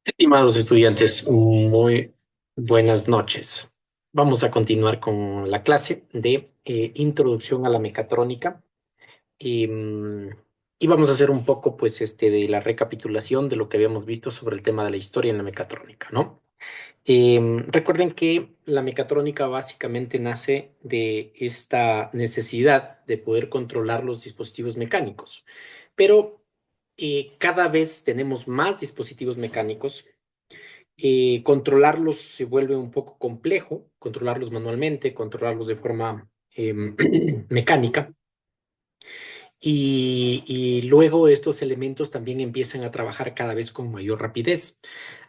Estimados estudiantes, muy buenas noches. Vamos a continuar con la clase de Introducción a la Mecatrónica y, y vamos a hacer un poco pues de la recapitulación de lo que habíamos visto sobre el tema de la historia en la mecatrónica, ¿no? Recuerden que la mecatrónica básicamente nace de esta necesidad de poder controlar los dispositivos mecánicos, pero cada vez tenemos más dispositivos mecánicos. Controlarlos se vuelve un poco complejo, controlarlos manualmente, controlarlos de forma mecánica. Y luego estos elementos también empiezan a trabajar cada vez con mayor rapidez,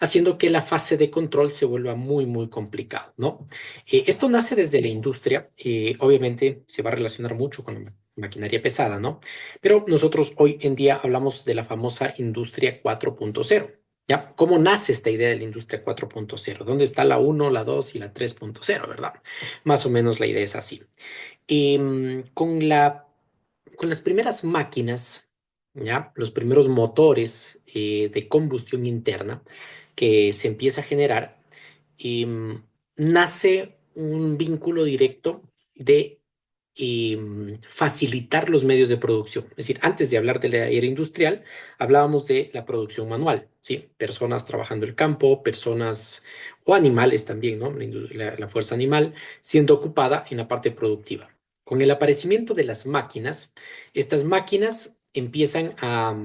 haciendo que la fase de control se vuelva muy, muy complicado, ¿no? Esto nace desde la industria, obviamente se va a relacionar mucho con la maquinaria pesada, ¿no? Pero nosotros hoy en día hablamos de la famosa industria 4.0. ¿Ya? ¿Cómo nace esta idea de la industria 4.0? ¿Dónde está la uno, la 2 y la 3.0, verdad? Más o menos la idea es así. Con las primeras máquinas, ¿ya? Los primeros motores de combustión interna que se empieza a generar, nace un vínculo directo de facilitar los medios de producción. Es decir, antes de hablar de la era industrial, hablábamos de la producción manual, ¿sí? Personas trabajando el campo, personas o animales también, ¿no? La fuerza animal siendo ocupada en la parte productiva. Con el aparecimiento de las máquinas, estas máquinas empiezan a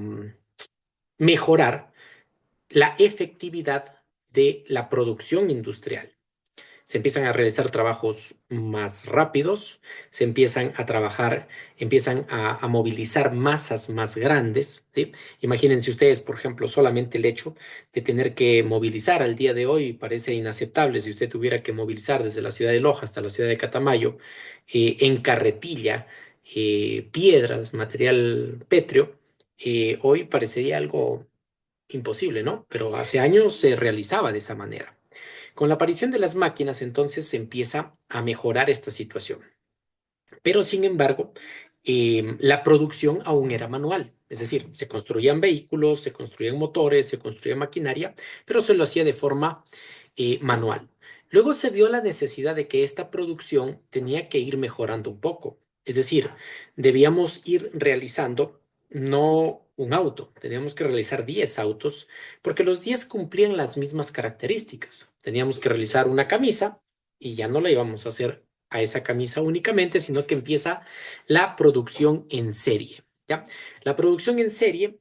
mejorar la efectividad de la producción industrial. Se empiezan a realizar trabajos más rápidos, se empiezan a trabajar, empiezan a movilizar masas más grandes, ¿sí? Imagínense ustedes, por ejemplo, solamente el hecho de tener que movilizar al día de hoy parece inaceptable. Si usted tuviera que movilizar desde la ciudad de Loja hasta la ciudad de Catamayo, en carretilla, piedras, material pétreo, hoy parecería algo imposible, ¿no? Pero hace años se realizaba de esa manera. Con la aparición de las máquinas, entonces se empieza a mejorar esta situación. Pero, sin embargo, la producción aún era manual. Es decir, se construían vehículos, se construían motores, se construía maquinaria, pero se lo hacía de forma manual. Luego se vio la necesidad de que esta producción tenía que ir mejorando un poco. Es decir, debíamos ir realizando no un auto, teníamos que realizar 10 autos, porque los 10 cumplían las mismas características. Teníamos que realizar una camisa y ya no la íbamos a hacer a esa camisa únicamente, sino que empieza la producción en serie. ¿Ya? La producción en serie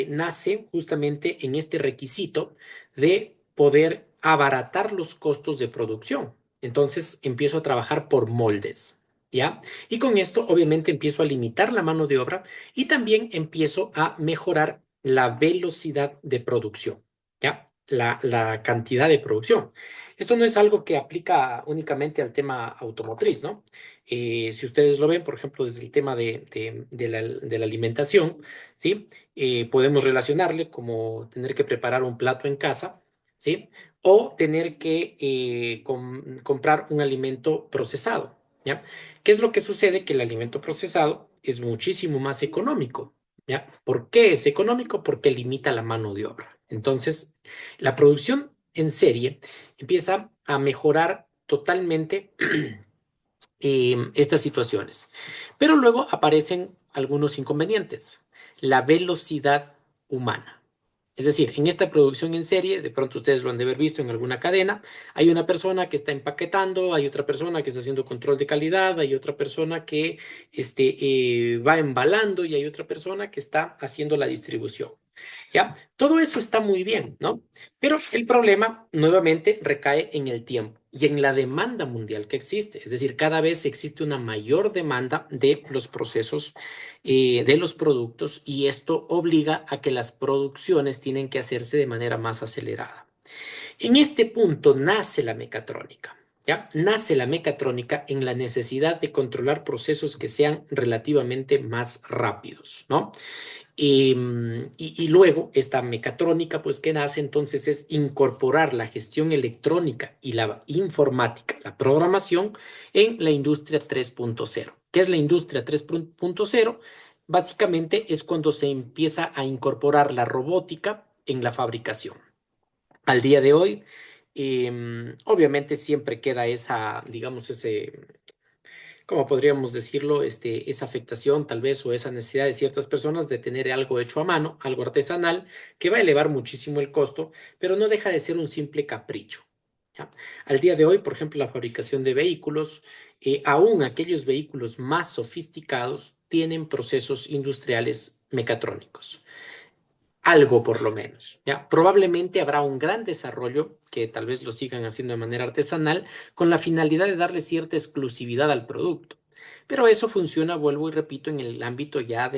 nace justamente en este requisito de poder abaratar los costos de producción. Entonces empiezo a trabajar por moldes. ¿Ya? Y con esto obviamente empiezo a limitar la mano de obra y también empiezo a mejorar la velocidad de producción. ¿Ya? La cantidad de producción. Esto no es algo que aplica únicamente al tema automotriz, ¿no? Si ustedes lo ven, por ejemplo, desde el tema de la alimentación, ¿sí? Podemos relacionarle como tener que preparar un plato en casa, ¿sí? O tener que comprar un alimento procesado, ¿ya? ¿Qué es lo que sucede? Que el alimento procesado es muchísimo más económico, ¿ya? ¿Por qué es económico? Porque limita la mano de obra. Entonces, la producción en serie empieza a mejorar totalmente estas situaciones. Pero luego aparecen algunos inconvenientes. La velocidad humana. Es decir, en esta producción en serie, de pronto ustedes lo han de haber visto en alguna cadena, hay una persona que está empaquetando, hay otra persona que está haciendo control de calidad, hay otra persona que va embalando y hay otra persona que está haciendo la distribución. ¿Ya? Todo eso está muy bien, ¿no? Pero el problema nuevamente recae en el tiempo y en la demanda mundial que existe. Es decir, cada vez existe una mayor demanda de los procesos, de los productos, y esto obliga a que las producciones tienen que hacerse de manera más acelerada. En este punto nace la mecatrónica. ¿Ya? Nace la mecatrónica en la necesidad de controlar procesos que sean relativamente más rápidos, ¿no? Y luego esta mecatrónica, pues que nace entonces es incorporar la gestión electrónica y la informática, la programación en la industria 3.0. ¿Qué es la industria 3.0? básicamente es cuando se empieza a incorporar la robótica en la fabricación. Al día de hoy, obviamente siempre queda esa, digamos, ¿cómo podríamos decirlo? Esa afectación tal vez o esa necesidad de ciertas personas de tener algo hecho a mano, algo artesanal, que va a elevar muchísimo el costo, pero no deja de ser un simple capricho. ¿Ya? Al día de hoy, por ejemplo, la fabricación de vehículos, aún aquellos vehículos más sofisticados tienen procesos industriales mecatrónicos. Algo por lo menos, ¿ya? Probablemente habrá un gran desarrollo que tal vez lo sigan haciendo de manera artesanal con la finalidad de darle cierta exclusividad al producto. Pero eso funciona, vuelvo y repito, en el ámbito ya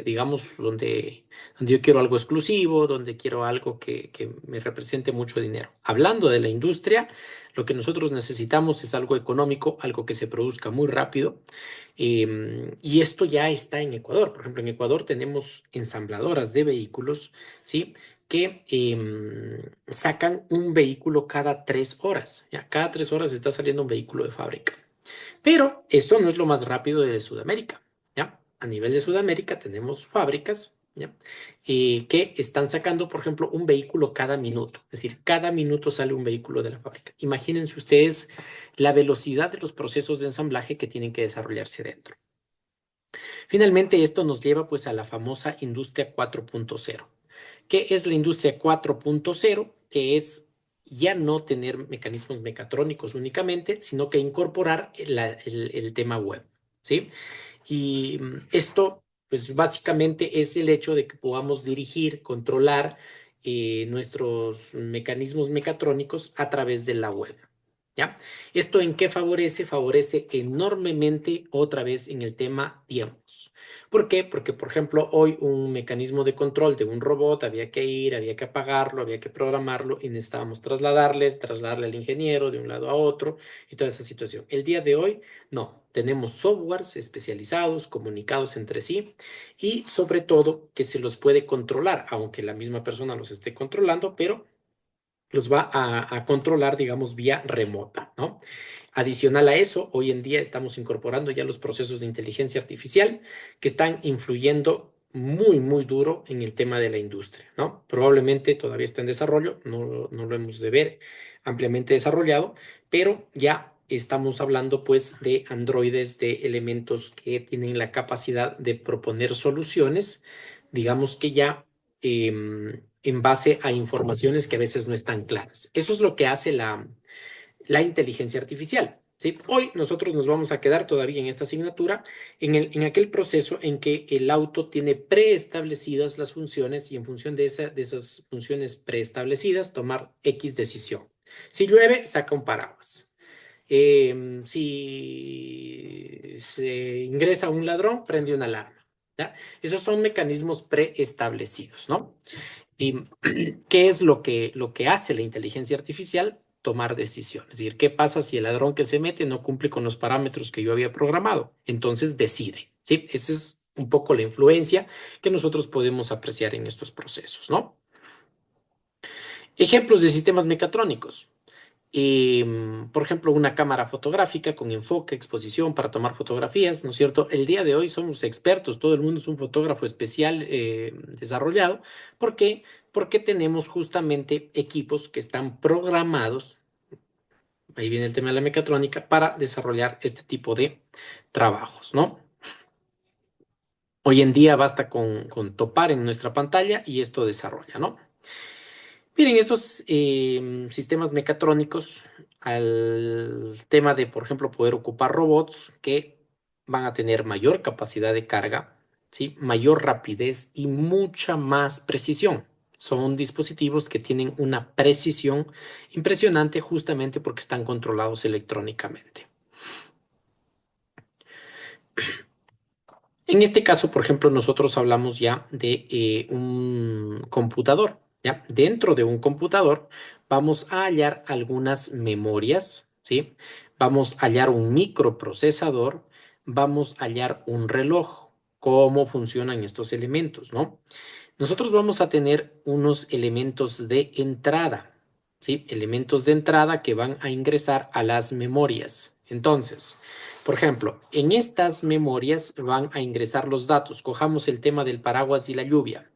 digamos, donde yo quiero algo exclusivo, donde quiero algo que me represente mucho dinero. Hablando de la industria, lo que nosotros necesitamos es algo económico, algo que se produzca muy rápido. Y esto ya está en Ecuador. Por ejemplo, en Ecuador tenemos ensambladoras de vehículos, ¿sí? Que sacan un vehículo cada 3 horas. ¿Ya? Cada 3 horas está saliendo un vehículo de fábrica. Pero esto no es lo más rápido de Sudamérica, ¿ya? A nivel de Sudamérica tenemos fábricas, ¿ya? Que están sacando, por ejemplo, un vehículo cada minuto. Es decir, cada minuto sale un vehículo de la fábrica. Imagínense ustedes la velocidad de los procesos de ensamblaje que tienen que desarrollarse dentro. Finalmente, esto nos lleva pues a la famosa industria 4.0. ¿Qué es la industria 4.0? Que es ya no tener mecanismos mecatrónicos únicamente, sino que incorporar el tema web, ¿sí? Y esto, pues básicamente es el hecho de que podamos dirigir, controlar nuestros mecanismos mecatrónicos a través de la web. ¿Ya? ¿Esto en qué favorece? Favorece enormemente otra vez en el tema tiempos. ¿Por qué? Porque, por ejemplo, hoy un mecanismo de control de un robot había que ir, había que apagarlo, había que programarlo y necesitábamos trasladarle al ingeniero de un lado a otro y toda esa situación. El día de hoy, no. Tenemos softwares especializados, comunicados entre sí y sobre todo que se los puede controlar, aunque la misma persona los esté controlando, pero los va a controlar, digamos, vía remota, ¿no? Adicional a eso, hoy en día estamos incorporando ya los procesos de inteligencia artificial que están influyendo muy, muy duro en el tema de la industria, ¿no? Probablemente todavía está en desarrollo, no lo hemos de ver ampliamente desarrollado, pero ya estamos hablando pues de androides, de elementos que tienen la capacidad de proponer soluciones, digamos que ya en base a informaciones que a veces no están claras. Eso es lo que hace la inteligencia artificial. ¿Sí? Hoy nosotros nos vamos a quedar todavía en esta asignatura, en aquel proceso en que el auto tiene preestablecidas las funciones y en función de esas funciones preestablecidas tomar X decisión. Si llueve, saca un paraguas. Si se ingresa un ladrón, prende una alarma. ¿Ya? Esos son mecanismos preestablecidos, ¿no? ¿Y qué es lo que hace la inteligencia artificial? Tomar decisiones. Es decir, ¿qué pasa si el ladrón que se mete no cumple con los parámetros que yo había programado? Entonces decide, ¿sí? Esa es un poco la influencia que nosotros podemos apreciar en estos procesos, ¿no? Ejemplos de sistemas mecatrónicos. Por ejemplo, una cámara fotográfica con enfoque, exposición para tomar fotografías, ¿no es cierto? El día de hoy somos expertos, todo el mundo es un fotógrafo especial desarrollado. ¿Por qué? Porque tenemos justamente equipos que están programados, ahí viene el tema de la mecatrónica, para desarrollar este tipo de trabajos, ¿no? Hoy en día basta con topar en nuestra pantalla y esto desarrolla, ¿no? Miren, estos sistemas mecatrónicos, al tema de, por ejemplo, poder ocupar robots que van a tener mayor capacidad de carga, ¿sí? Mayor rapidez y mucha más precisión. Son dispositivos que tienen una precisión impresionante justamente porque están controlados electrónicamente. En este caso, por ejemplo, nosotros hablamos ya de un computador. ¿Ya? Dentro de un computador vamos a hallar algunas memorias, ¿sí? Vamos a hallar un microprocesador, vamos a hallar un reloj. ¿Cómo funcionan estos elementos, no? Nosotros vamos a tener unos elementos de entrada, ¿sí? Elementos de entrada que van a ingresar a las memorias. Entonces, Por ejemplo, en estas memorias van a ingresar los datos. Cojamos el tema del paraguas y la lluvia,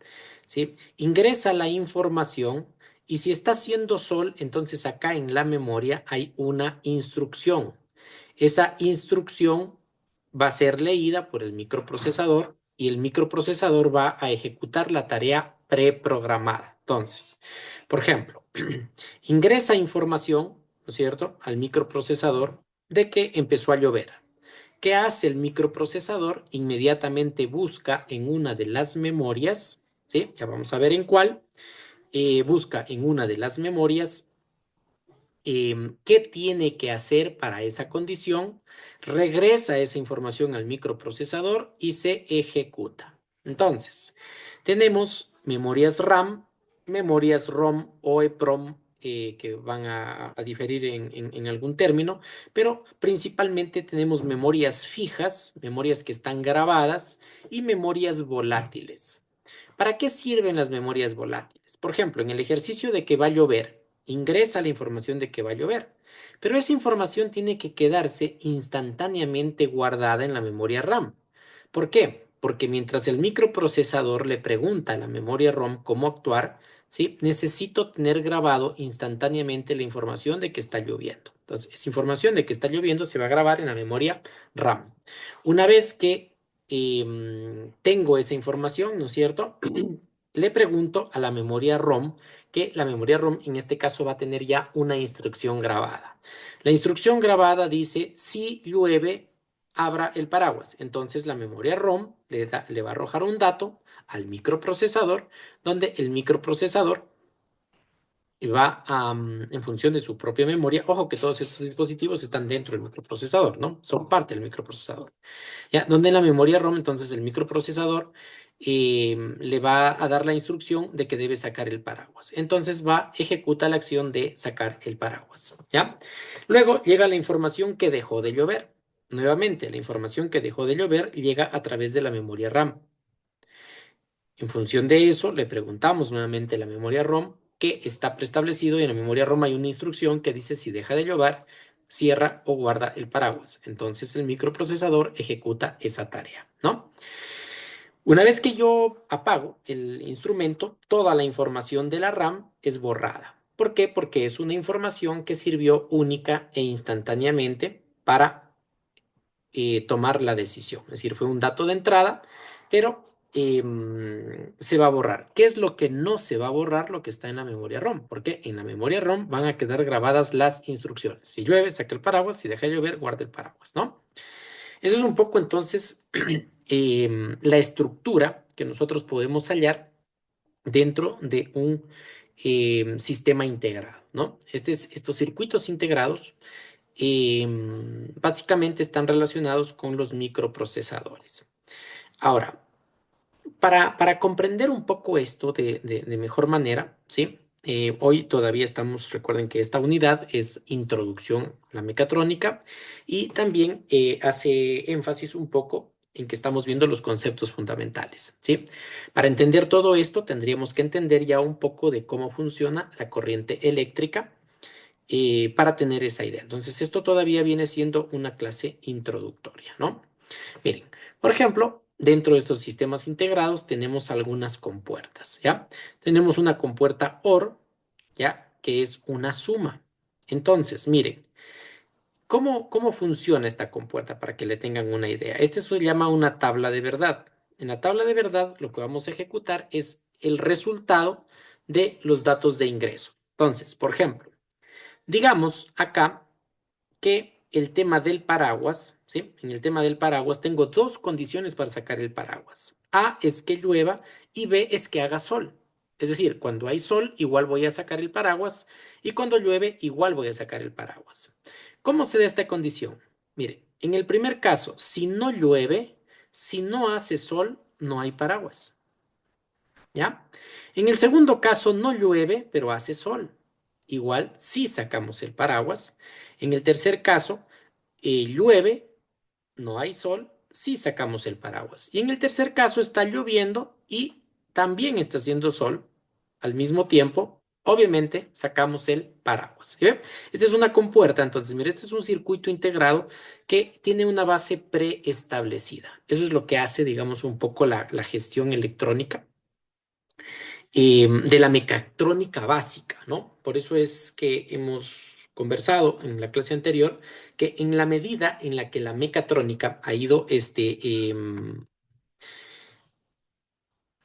¿sí? Ingresa la información y si está haciendo sol, entonces acá en la memoria hay una instrucción. Esa instrucción va a ser leída por el microprocesador y el microprocesador va a ejecutar la tarea preprogramada. Entonces, por ejemplo, ingresa información, ¿no es cierto?, al microprocesador de que empezó a llover. ¿Qué hace el microprocesador? Inmediatamente busca en una de las memorias, ¿sí? Ya vamos a ver en cuál. Busca en una de las memorias qué tiene que hacer para esa condición, regresa esa información al microprocesador y se ejecuta. Entonces, tenemos memorias RAM, memorias ROM o EPROM, que van a diferir en algún término, pero principalmente tenemos memorias fijas, memorias que están grabadas y memorias volátiles. ¿Para qué sirven las memorias volátiles? Por ejemplo, en el ejercicio de que va a llover, ingresa la información de que va a llover, pero esa información tiene que quedarse instantáneamente guardada en la memoria RAM. ¿Por qué? Porque mientras el microprocesador le pregunta a la memoria ROM cómo actuar, ¿sí? Necesito tener grabado instantáneamente la información de que está lloviendo. Entonces, esa información de que está lloviendo se va a grabar en la memoria RAM. Una vez que tengo esa información, ¿no es cierto? Le pregunto a la memoria ROM, que la memoria ROM en este caso va a tener ya una instrucción grabada. La instrucción grabada dice, si llueve, abra el paraguas. Entonces la memoria ROM le va a arrojar un dato al microprocesador, donde el microprocesador va a, en función de su propia memoria. Ojo que todos estos dispositivos están dentro del microprocesador, ¿no? Son parte del microprocesador. ¿Ya? Donde en la memoria ROM, entonces el microprocesador le va a dar la instrucción de que debe sacar el paraguas. Entonces ejecuta la acción de sacar el paraguas, ¿ya? Luego llega la información que dejó de llover. Nuevamente, la información que dejó de llover llega a través de la memoria RAM. En función de eso, le preguntamos nuevamente a la memoria ROM que está preestablecido y en la memoria ROM hay una instrucción que dice si deja de llover, cierra o guarda el paraguas. Entonces el microprocesador ejecuta esa tarea, ¿no? Una vez que yo apago el instrumento, toda la información de la RAM es borrada. ¿Por qué? Porque es una información que sirvió única e instantáneamente para tomar la decisión. Es decir, fue un dato de entrada, pero se va a borrar. ¿Qué es lo que no se va a borrar? Lo que está en la memoria ROM, porque en la memoria ROM van a quedar grabadas las instrucciones. Si llueve, saca el paraguas, si deja de llover, guarda el paraguas, ¿no? Eso es un poco entonces la estructura que nosotros podemos hallar dentro de un sistema integrado, ¿no? Estos circuitos integrados básicamente están relacionados con los microprocesadores. Ahora, para comprender un poco esto de mejor manera, ¿sí? Hoy todavía estamos, recuerden que esta unidad es introducción a la mecatrónica y también hace énfasis un poco en que estamos viendo los conceptos fundamentales, ¿sí? Para entender todo esto tendríamos que entender ya un poco de cómo funciona la corriente eléctrica para tener esa idea. Entonces, esto todavía viene siendo una clase introductoria, ¿no? Miren, por ejemplo, dentro de estos sistemas integrados tenemos algunas compuertas, ¿ya? Tenemos una compuerta OR, ¿ya? Que es una suma. Entonces, miren, ¿cómo funciona esta compuerta para que le tengan una idea? Este se llama una tabla de verdad. En la tabla de verdad, lo que vamos a ejecutar es el resultado de los datos de ingreso. Entonces, por ejemplo, digamos acá que el tema del paraguas, ¿sí? En el tema del paraguas tengo dos condiciones para sacar el paraguas. A es que llueva y B es que haga sol. Es decir, cuando hay sol, igual voy a sacar el paraguas y cuando llueve, igual voy a sacar el paraguas. ¿Cómo se da esta condición? Mire, en el primer caso, si no llueve, si no hace sol, no hay paraguas. ¿Ya? En el segundo caso no llueve, pero hace sol. Igual sí sacamos el paraguas. En el tercer caso llueve, no hay sol, sí sacamos el paraguas. Y en el tercer caso está lloviendo y también está haciendo sol al mismo tiempo. obviamente sacamos el paraguas. ¿Sí ve? Esta es una compuerta, entonces, mire, este es un circuito integrado que tiene una base preestablecida. Eso es lo que hace, digamos, un poco la gestión electrónica de la mecatrónica básica, ¿no? Por eso es que hemos conversado en la clase anterior que en la medida en la que la mecatrónica ha ido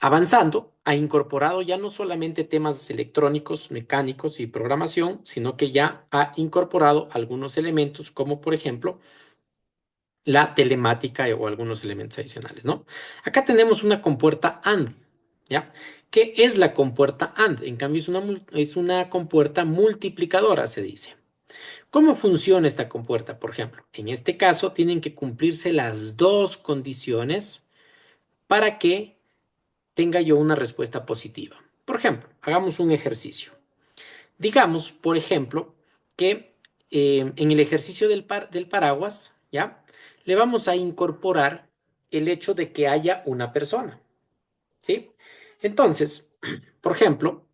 avanzando, ha incorporado ya no solamente temas electrónicos, mecánicos y programación, sino que ya ha incorporado algunos elementos como por ejemplo la telemática o algunos elementos adicionales, ¿no? Acá tenemos una compuerta AND, ¿ya? ¿Qué es la compuerta AND? En cambio, es una compuerta multiplicadora, se dice. ¿Cómo funciona esta compuerta? Por ejemplo, en este caso tienen que cumplirse las dos condiciones para que tenga yo una respuesta positiva. Por ejemplo, hagamos un ejercicio. Digamos, por ejemplo, que en el ejercicio del paraguas, ¿ya? Le vamos a incorporar el hecho de que haya una persona, ¿sí? Entonces, por ejemplo,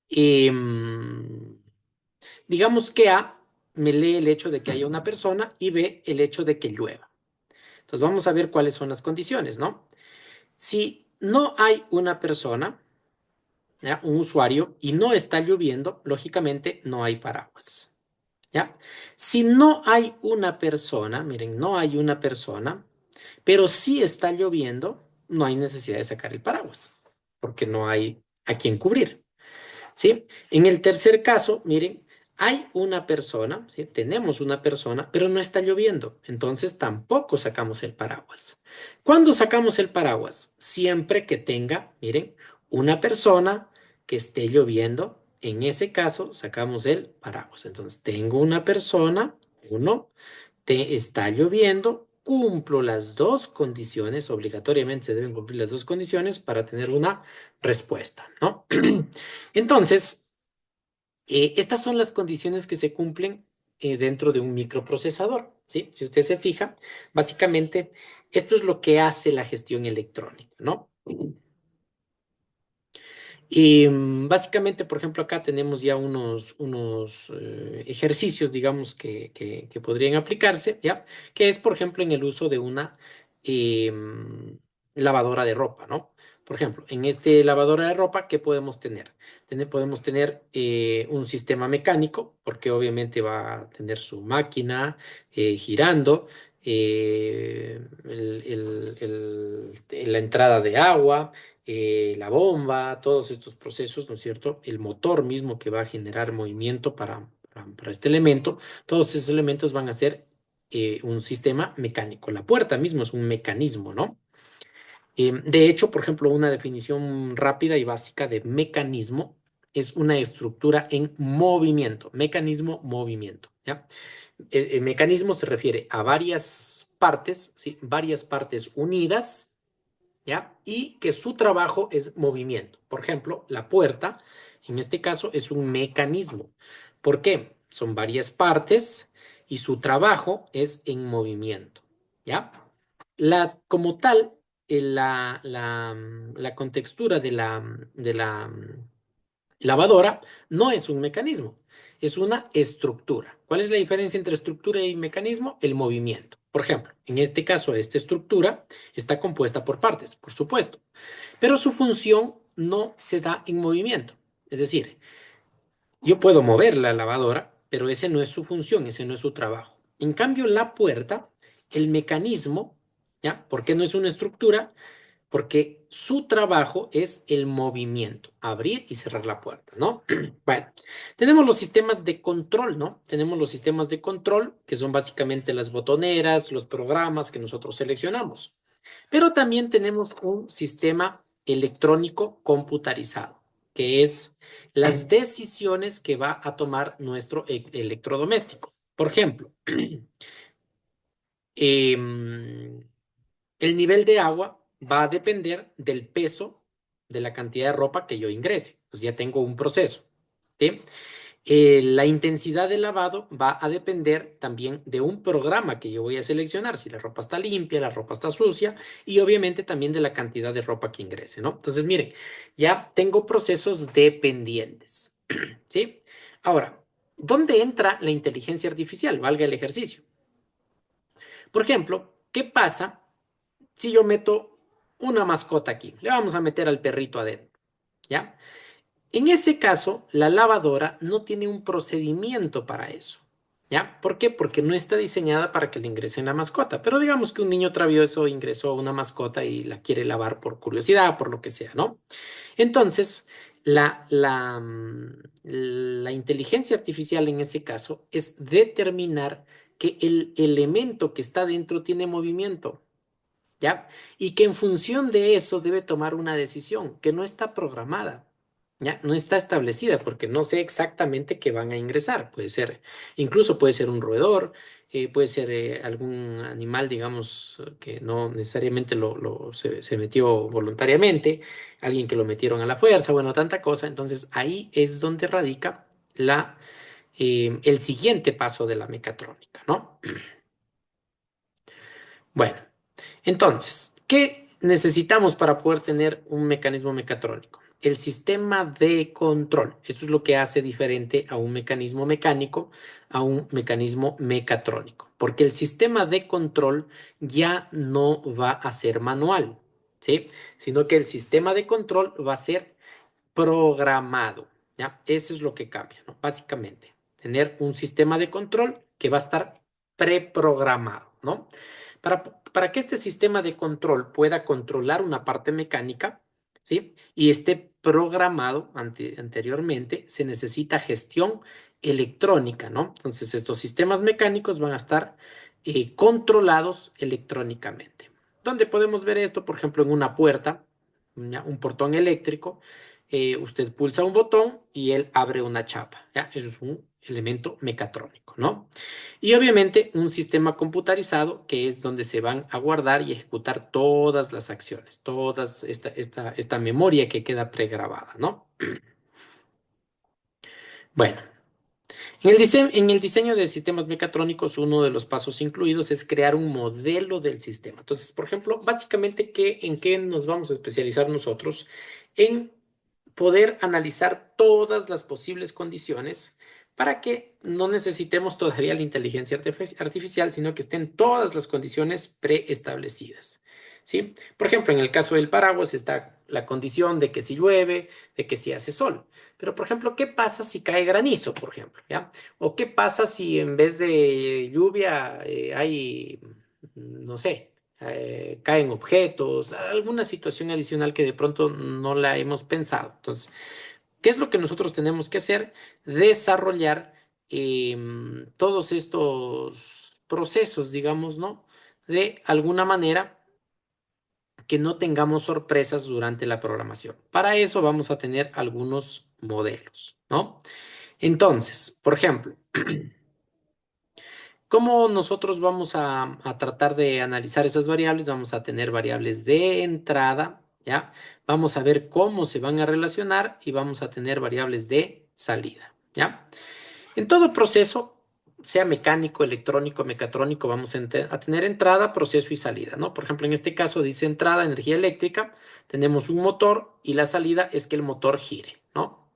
em, digamos que A me lee el hecho de que haya una persona y B el hecho de que llueva. Entonces vamos a ver cuáles son las condiciones, ¿no? Si no hay una persona, ¿ya? Un usuario y no está lloviendo, lógicamente no hay paraguas. ¿Ya? Si no hay una persona, miren, no hay una persona, pero sí está lloviendo, no hay necesidad de sacar el paraguas, porque no hay a quien cubrir. ¿Sí? En el tercer caso, miren, hay una persona, ¿sí? Tenemos una persona, pero no está lloviendo, entonces tampoco sacamos el paraguas. ¿Cuándo sacamos el paraguas? Siempre que tenga, miren, una persona que esté lloviendo, en ese caso sacamos el paraguas. Entonces, tengo una persona, uno, te está lloviendo, cumplo las dos condiciones, obligatoriamente se deben cumplir las dos condiciones para tener una respuesta, ¿no? Entonces, estas son las condiciones que se cumplen dentro de un microprocesador, ¿sí? Si usted se fija, básicamente esto es lo que hace la gestión electrónica, ¿no? Y básicamente, por ejemplo, acá tenemos ya unos ejercicios, digamos, que podrían aplicarse, ¿ya? Que es, por ejemplo, en el uso de una lavadora de ropa, ¿no? Por ejemplo, en este lavadora de ropa, ¿qué podemos tener? Podemos tener un sistema mecánico, porque obviamente va a tener su máquina girando, la entrada de agua, la bomba, todos estos procesos, ¿no es cierto? El motor mismo que va a generar movimiento para este elemento, todos esos elementos van a ser un sistema mecánico. La puerta mismo es un mecanismo, ¿no? De hecho, por ejemplo, una definición rápida y básica de mecanismo es una estructura en movimiento, mecanismo, movimiento, ¿ya? El mecanismo se refiere a varias partes, ¿sí? Varias partes unidas, ¿ya? Y que su trabajo es movimiento. Por ejemplo, la puerta, en este caso, es un mecanismo. ¿Por qué? Son varias partes y su trabajo es en movimiento, ¿ya? Como tal, la contextura de la lavadora no es un mecanismo, es una estructura. ¿Cuál es la diferencia entre estructura y mecanismo? El movimiento. Por ejemplo, en este caso, esta estructura está compuesta por partes, por supuesto, pero su función no se da en movimiento. Es decir, yo puedo mover la lavadora, pero ese no es su función, ese no es su trabajo. En cambio, la puerta, el mecanismo, ¿ya? ¿Por qué no es una estructura? Porque su trabajo es el movimiento, abrir y cerrar la puerta, ¿no? Bueno, tenemos los sistemas de control, ¿no? Tenemos los sistemas de control, que son básicamente las botoneras, los programas que nosotros seleccionamos. Pero también tenemos un sistema electrónico computarizado, que es las decisiones que va a tomar nuestro electrodoméstico. Por ejemplo, em, el nivel de agua va a depender del peso de la cantidad de ropa que yo ingrese. Pues ya tengo un proceso. ¿Sí? La intensidad del lavado va a depender también de un programa que yo voy a seleccionar, si la ropa está limpia, la ropa está sucia y obviamente también de la cantidad de ropa que ingrese, ¿no? Entonces, miren, ya tengo procesos dependientes, ¿sí? Ahora, ¿dónde entra la inteligencia artificial? Valga el ejercicio. Por ejemplo, ¿qué pasa si yo meto una mascota aquí? Le vamos a meter al perrito adentro, ¿ya? En ese caso, la lavadora no tiene un procedimiento para eso. ¿Ya? ¿Por qué? Porque no está diseñada para que le ingresen la mascota. Pero digamos que un niño travieso ingresó una mascota y la quiere lavar por curiosidad, por lo que sea, ¿no? Entonces, la inteligencia artificial en ese caso es determinar que el elemento que está dentro tiene movimiento. ¿Ya? Y que en función de eso debe tomar una decisión que no está programada, ¿ya? No está establecida porque no sé exactamente qué van a ingresar. Puede ser, incluso puede ser un roedor, puede ser algún animal, digamos, que no necesariamente se metió voluntariamente, alguien que lo metieron a la fuerza, bueno, tanta cosa. Entonces ahí es donde radica el siguiente paso de la mecatrónica, ¿no? Bueno. Entonces, ¿qué necesitamos para poder tener un mecanismo mecatrónico? El sistema de control. Eso es lo que hace diferente a un mecanismo mecánico a un mecanismo mecatrónico, porque el sistema de control ya no va a ser manual, ¿sí? Sino que el sistema de control va a ser programado, ¿ya? Eso es lo que cambia, ¿no? Básicamente, tener un sistema de control que va a estar preprogramado, ¿no? Para que este sistema de control pueda controlar una parte mecánica, ¿sí? Y esté programado anteriormente, se necesita gestión electrónica, ¿no? Entonces, estos sistemas mecánicos van a estar controlados electrónicamente. ¿Dónde podemos ver esto? Por ejemplo, en una puerta, ¿ya? Un portón eléctrico. Usted pulsa un botón y él abre una chapa, ¿ya? Eso es un elemento mecatrónico, ¿no? Y obviamente un sistema computarizado que es donde se van a guardar y ejecutar todas las acciones, toda esta memoria que queda pregrabada, ¿no? Bueno, en el diseño de sistemas mecatrónicos, uno de los pasos incluidos es crear un modelo del sistema. Entonces, por ejemplo, básicamente, ¿en qué nos vamos a especializar nosotros? En poder analizar todas las posibles condiciones para que no necesitemos todavía la inteligencia artificial, sino que estén todas las condiciones preestablecidas. ¿Sí? Por ejemplo, en el caso del paraguas está la condición de que si llueve, de que si hace sol. Pero, por ejemplo, ¿qué pasa si cae granizo, por ejemplo? ¿Ya? ¿O qué pasa si en vez de lluvia hay, no sé, caen objetos, alguna situación adicional que de pronto no la hemos pensado? Entonces, ¿qué es lo que nosotros tenemos que hacer? Desarrollar todos estos procesos, digamos, ¿no? De alguna manera que no tengamos sorpresas durante la programación. Para eso vamos a tener algunos modelos, ¿no? Entonces, por ejemplo, ¿cómo nosotros vamos a tratar de analizar esas variables? Vamos a tener variables de entrada, ¿ya? Vamos a ver cómo se van a relacionar y vamos a tener variables de salida, ¿ya? En todo proceso, sea mecánico, electrónico, mecatrónico, vamos a tener entrada, proceso y salida, ¿no? Por ejemplo, en este caso dice entrada, energía eléctrica, tenemos un motor y la salida es que el motor gire, ¿no?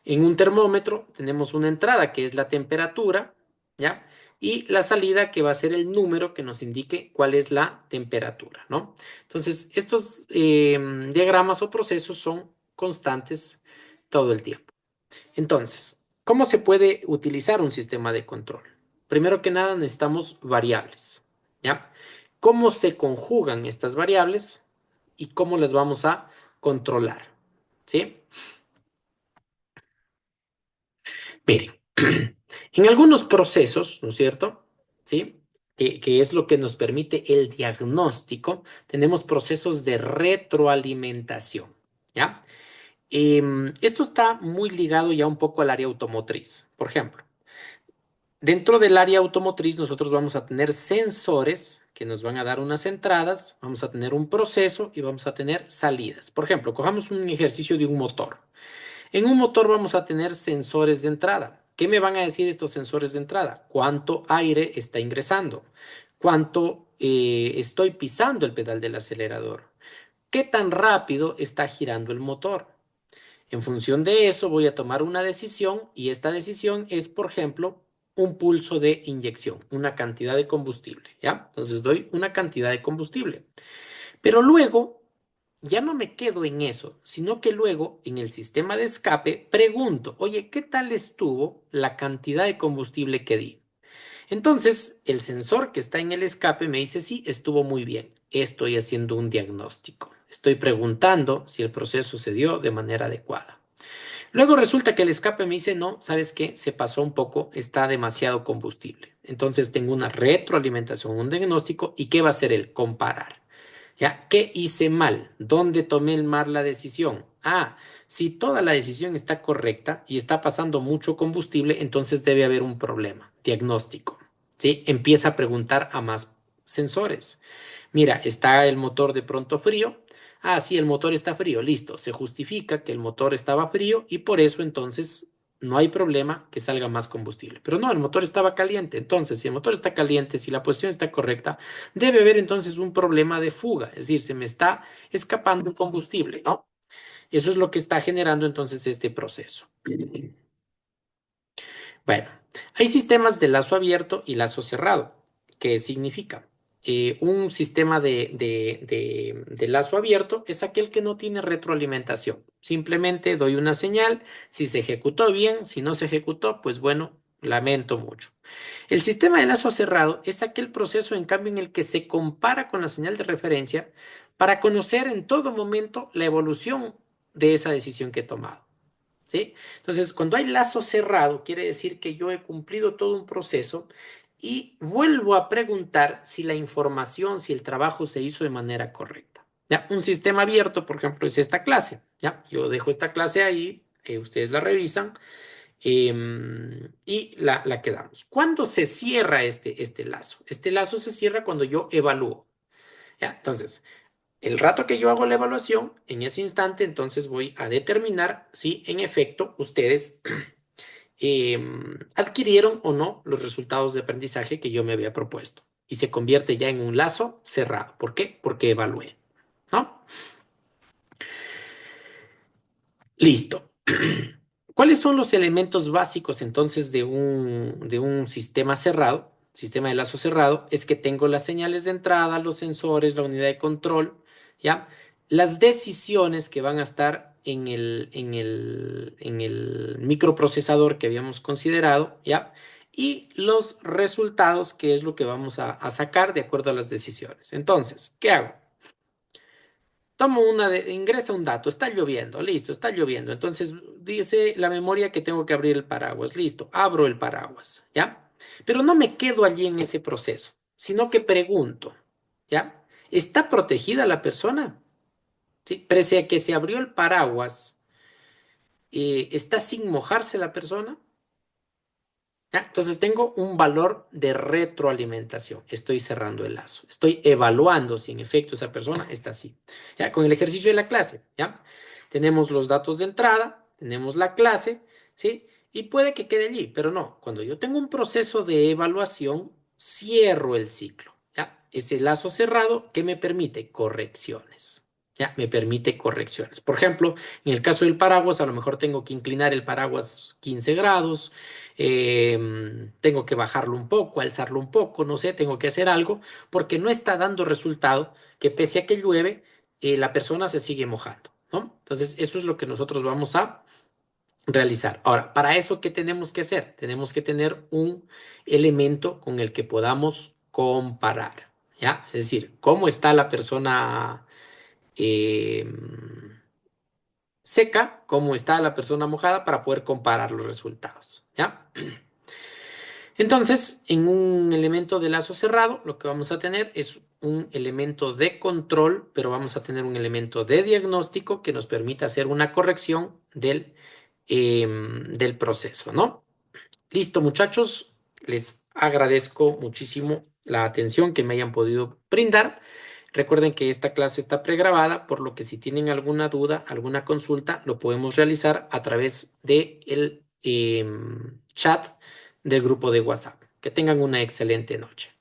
En un termómetro tenemos una entrada que es la temperatura, ¿ya? Y la salida que va a ser el número que nos indique cuál es la temperatura, ¿no? Entonces, estos diagramas o procesos son constantes todo el tiempo. Entonces, ¿cómo se puede utilizar un sistema de control? Primero que nada necesitamos variables, ¿ya? ¿Cómo se conjugan estas variables y cómo las vamos a controlar? ¿Sí? Miren, en algunos procesos, ¿no es cierto? ¿Sí? Que es lo que nos permite el diagnóstico, tenemos procesos de retroalimentación, ¿ya? Esto está muy ligado ya un poco al área automotriz. Por ejemplo, dentro del área automotriz nosotros vamos a tener sensores que nos van a dar unas entradas, vamos a tener un proceso y vamos a tener salidas. Por ejemplo, cojamos un ejercicio de un motor. En un motor vamos a tener sensores de entrada. ¿Qué me van a decir estos sensores de entrada? ¿Cuánto aire está ingresando? ¿Cuánto estoy pisando el pedal del acelerador? ¿Qué tan rápido está girando el motor? En función de eso voy a tomar una decisión y esta decisión es, por ejemplo, un pulso de inyección, una cantidad de combustible, ¿ya? Entonces doy una cantidad de combustible. Pero luego ya no me quedo en eso, sino que luego en el sistema de escape pregunto, oye, ¿qué tal estuvo la cantidad de combustible que di? Entonces, el sensor que está en el escape me dice, sí, estuvo muy bien. Estoy haciendo un diagnóstico. Estoy preguntando si el proceso se dio de manera adecuada. Luego resulta que el escape me dice, no, ¿sabes qué? Se pasó un poco, está demasiado combustible. Entonces tengo una retroalimentación, un diagnóstico, ¿y qué va a hacer él? Comparar. ¿Ya? ¿Qué hice mal? ¿Dónde tomé mal la decisión? Ah, si toda la decisión está correcta y está pasando mucho combustible, entonces debe haber un problema. Diagnóstico. ¿Sí? Empieza a preguntar a más sensores. Mira, ¿está el motor de pronto frío? Ah, sí, el motor está frío, listo. Se justifica que el motor estaba frío y por eso entonces no hay problema que salga más combustible. Pero no, el motor estaba caliente. Entonces, si el motor está caliente, si la posición está correcta, debe haber entonces un problema de fuga. Es decir, se me está escapando el combustible, ¿no? Eso es lo que está generando entonces este proceso. Bueno, hay sistemas de lazo abierto y lazo cerrado. ¿Qué significa? Un sistema de lazo abierto es aquel que no tiene retroalimentación. Simplemente doy una señal, si se ejecutó bien, si no se ejecutó, pues bueno, lamento mucho. El sistema de lazo cerrado es aquel proceso, en cambio, en el que se compara con la señal de referencia para conocer en todo momento la evolución de esa decisión que he tomado. ¿Sí? Entonces, cuando hay lazo cerrado, quiere decir que yo he cumplido todo un proceso y vuelvo a preguntar si la información, si el trabajo se hizo de manera correcta. ¿Ya? Un sistema abierto, por ejemplo, es esta clase. ¿Ya? Yo dejo esta clase ahí, ustedes la revisan y la quedamos. ¿Cuándo se cierra este lazo? Este lazo se cierra cuando yo evalúo. ¿Ya? Entonces, el rato que yo hago la evaluación, en ese instante, entonces voy a determinar si en efecto ustedes adquirieron o no los resultados de aprendizaje que yo me había propuesto. Y se convierte ya en un lazo cerrado. ¿Por qué? Porque evalué. ¿No? Listo. ¿Cuáles son los elementos básicos entonces de un sistema cerrado? Sistema de lazo cerrado es que tengo las señales de entrada, los sensores, la unidad de control, ¿ya? Las decisiones que van a estar en el microprocesador que habíamos considerado, ¿ya? Y los resultados, que es lo que vamos a sacar de acuerdo a las decisiones. Entonces, ¿qué hago? Ingresa un dato, está lloviendo, listo, está lloviendo. Entonces dice la memoria que tengo que abrir el paraguas, listo, abro el paraguas, ¿ya? Pero no me quedo allí en ese proceso, sino que pregunto, ¿ya? ¿Está protegida la persona? ¿Sí? Pese a que se abrió el paraguas, ¿está sin mojarse la persona? ¿Ya? Entonces tengo un valor de retroalimentación. Estoy cerrando el lazo. Estoy evaluando si en efecto esa persona está así. ¿Ya? Con el ejercicio de la clase, ¿ya? Tenemos los datos de entrada, tenemos la clase, ¿sí? Y puede que quede allí, pero no. Cuando yo tengo un proceso de evaluación, cierro el ciclo, ¿ya? Ese lazo cerrado que me permite correcciones. ¿Ya? Me permite correcciones. Por ejemplo, en el caso del paraguas, a lo mejor tengo que inclinar el paraguas 15 grados, tengo que bajarlo un poco, alzarlo un poco, no sé, tengo que hacer algo porque no está dando resultado que pese a que llueve, la persona se sigue mojando, ¿no? Entonces, eso es lo que nosotros vamos a realizar. Ahora, para eso, ¿qué tenemos que hacer? Tenemos que tener un elemento con el que podamos comparar, ¿ya? Es decir, cómo está la persona seca, cómo está la persona mojada para poder comparar los resultados, ¿ya? Entonces, en un elemento de lazo cerrado, lo que vamos a tener es un elemento de control, pero vamos a tener un elemento de diagnóstico que nos permita hacer una corrección del proceso, ¿no? Listo, muchachos, les agradezco muchísimo la atención que me hayan podido brindar. Recuerden que esta clase está pregrabada, por lo que si tienen alguna duda, alguna consulta, lo podemos realizar a través de chat del grupo de WhatsApp. Que tengan una excelente noche.